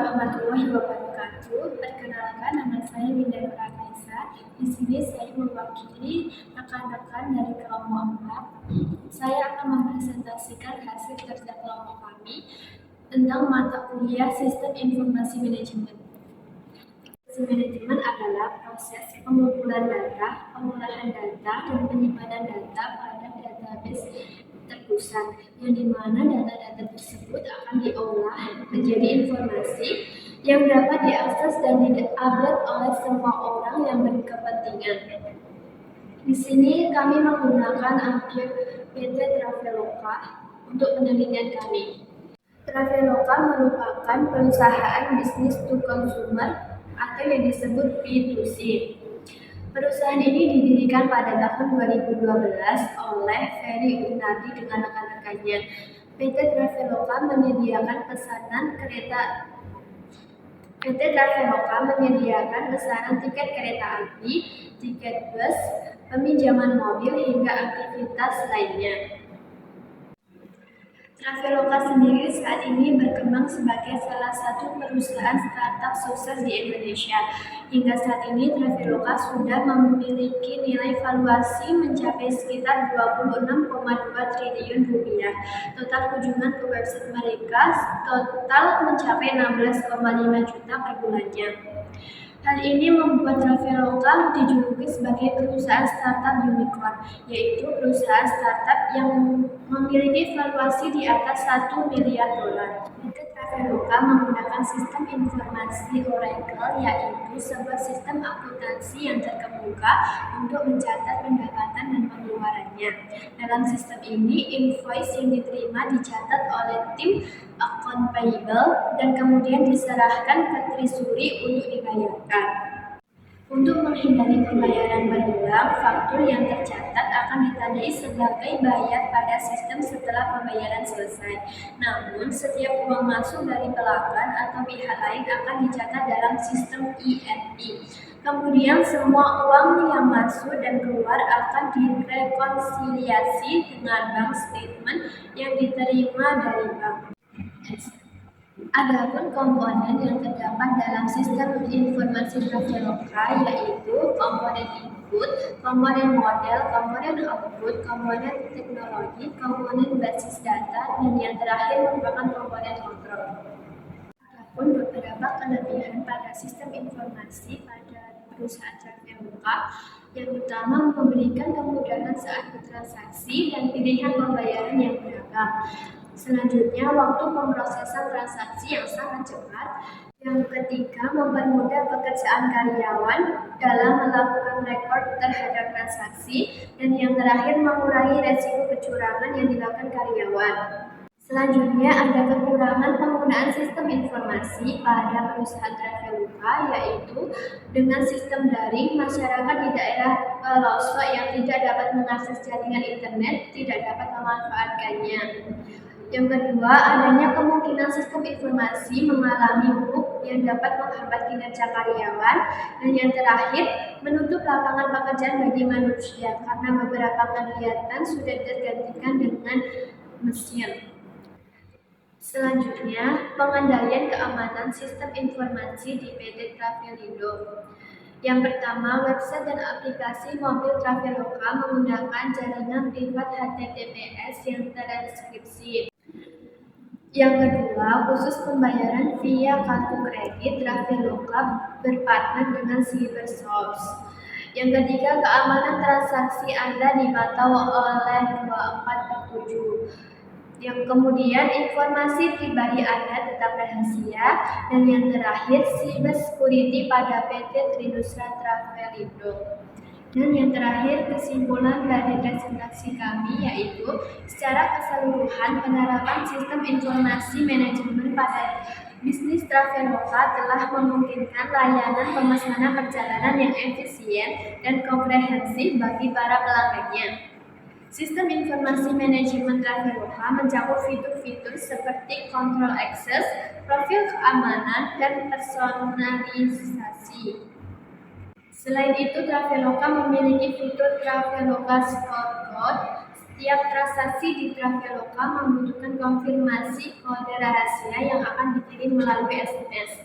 warahmatullahi wabarakatuh. Perkenalkan, nama saya Winda Nurhanisa. Di sini saya mewakili rekan-rekan dari kelompok 4. Saya akan mempresentasikan hasil kerja kelompok kami tentang mata kuliah Sistem Informasi Manajemen. Sistem manajemen adalah proses pengumpulan data, pengolahan data, dan penyimpanan data pada database terpusat, yang dimana data-data tersebut akan diolah menjadi informasi yang dapat diakses dan diupload oleh semua orang yang berkepentingan. Di sini kami menggunakan API PT Traveloka untuk penelitian kami. Traveloka merupakan perusahaan bisnis to consumer atau yang disebut B2C. Perusahaan ini didirikan pada tahun 2012 oleh Ferry Gunardi dengan rekan-rekannya. PT Traveloka menyediakan pesanan tiket kereta api, tiket bus, peminjaman mobil, hingga aktivitas lainnya. Traveloka sendiri saat ini berkembang sebagai salah satu perusahaan startup sukses di Indonesia. Hingga saat ini Traveloka sudah memiliki nilai valuasi mencapai sekitar 26,2 triliun rupiah. Total kunjungan ke website mereka total mencapai 16,5 juta per bulannya. Hal ini membuat Traveloka dijuluki sebagai perusahaan startup unicorn, yaitu perusahaan startup yang memiliki valuasi di atas $1 miliar. PT Traveloka menggunakan sistem informasi Oracle, yaitu sebuah sistem akuntansi yang terkemuka untuk mencatat pendapatan dan pengeluarannya. Dalam sistem ini, invoice yang diterima dicatat oleh tim account payable dan kemudian diserahkan ke treasury untuk dibayarkan. Untuk menghindari pembayaran berulang, faktur yang tercatat akan ditandai sebagai bayar pada sistem setelah pembayaran selesai. Namun, setiap uang masuk dari pelanggan atau pihak lain akan dicatat dalam sistem ERP. Kemudian, semua uang yang masuk dan keluar akan direkonsiliasi dengan bank statement yang diterima dari bank. Adapun komponen yang terdapat dalam sistem informasi Traveloka yaitu komponen input, komponen model, komponen output, komponen teknologi, komponen basis data, dan yang terakhir merupakan komponen kontrol. Adapun beberapa kelebihan pada sistem informasi pada perusahaan Traveloka, yang utama memberikan kemudahan saat bertransaksi dan pilihan pembayaran yang beragam. Selanjutnya, waktu pemrosesan transaksi yang sangat cepat. Yang ketiga, mempermudah pekerjaan karyawan dalam melakukan rekod terhadap transaksi. Dan yang terakhir, mengurangi resiko kecurangan yang dilakukan karyawan. Selanjutnya, ada kekurangan penggunaan sistem informasi pada perusahaan Traveloka, yaitu dengan sistem daring, masyarakat di daerah pelosok yang tidak dapat mengakses jaringan internet tidak dapat memanfaatkannya. Yang kedua, adanya kemungkinan sistem informasi mengalami bug yang dapat menghambat kinerja karyawan. Dan yang terakhir, menutup lapangan pekerjaan bagi manusia karena beberapa kegiatan sudah tergantikan dengan mesin. Selanjutnya, pengendalian keamanan sistem informasi di PT Travelindo. Yang pertama, website dan aplikasi mobil Traveloka menggunakan jaringan privat HTTPS yang terenkripsi. Yang kedua, khusus pembayaran via kartu kredit, Traveloka berpartner dengan Cybersource. Yang ketiga, keamanan transaksi Anda dipantau oleh 24/7. Yang kemudian, informasi pribadi Anda tetap rahasia. Dan yang terakhir, cyber security pada PT Trinusra Travelindo. Dan yang terakhir, kesimpulan dari presentasi kami yaitu secara keseluruhan penerapan sistem informasi manajemen pada bisnis Traveloka telah memungkinkan layanan pemesanan perjalanan yang efisien dan komprehensif bagi para pelanggannya. Sistem informasi manajemen Traveloka mencakup fitur-fitur seperti kontrol akses, profil keamanan, dan personalisasi. Selain itu, Traveloka memiliki fitur Traveloka Scorecard Setiap transaksi di Traveloka membutuhkan konfirmasi kode rahasia yang akan dikirim melalui SMS.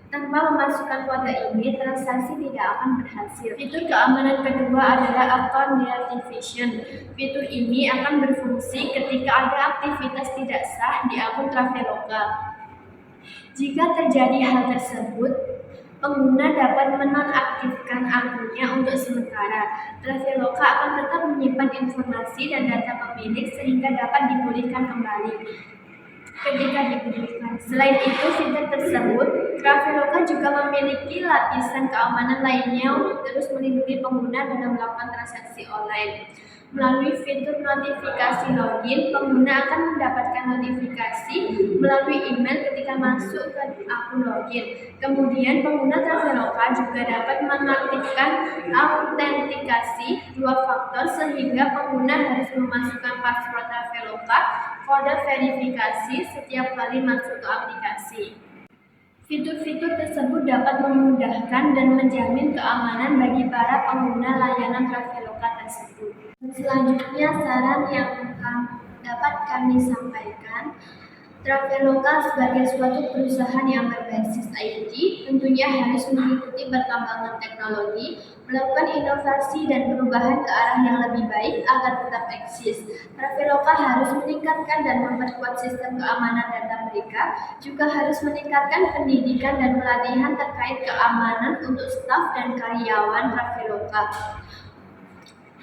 Tanpa memasukkan kode ini, transaksi tidak akan berhasil. Fitur keamanan kedua adalah account deactivation. Fitur ini akan berfungsi ketika ada aktivitas tidak sah di akun Traveloka. Jika terjadi hal tersebut, pengguna dapat menonaktifkan akunnya untuk sementara. Traveloka akan tetap menyimpan informasi dan data pemilik sehingga dapat dipulihkan kembali ketika dibutuhkan. Selain itu, fitur tersebut, Traveloka juga memiliki lapisan keamanan lainnya untuk terus melindungi pengguna dalam melakukan transaksi online. Melalui fitur notifikasi login, pengguna akan mendapatkan notifikasi melalui email ketika masuk ke akun login. Kemudian, pengguna Traveloka juga dapat mengaktifkan autentikasi dua faktor sehingga pengguna harus memasukkan password Traveloka kode verifikasi setiap kali masuk ke aplikasi. Fitur-fitur tersebut dapat memudahkan dan menjamin keamanan bagi para pengguna layanan Traveloka tersebut. Selanjutnya, saran yang dapat kami sampaikan, Traveloka sebagai suatu perusahaan yang berbasis IT tentunya harus mengikuti perkembangan teknologi, melakukan inovasi dan perubahan ke arah yang lebih baik agar tetap eksis. Traveloka harus meningkatkan dan memperkuat sistem keamanan data mereka, juga harus meningkatkan pendidikan dan pelatihan terkait keamanan untuk staf dan karyawan Traveloka.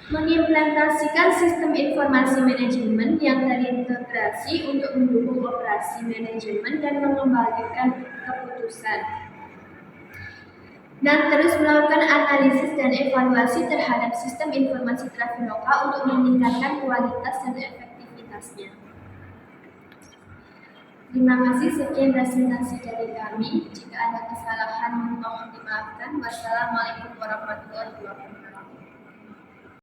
Mengimplementasikan sistem informasi manajemen yang terintegrasi untuk mendukung operasi manajemen dan mengembalikan keputusan. Dan terus melakukan analisis dan evaluasi terhadap sistem informasi Traveloka untuk meningkatkan kualitas dan efektivitasnya. Terima kasih, sekian presentasi dari kami. Jika ada kesalahan mohon dimaafkan. Wassalamualaikum warahmatullahi wabarakatuh.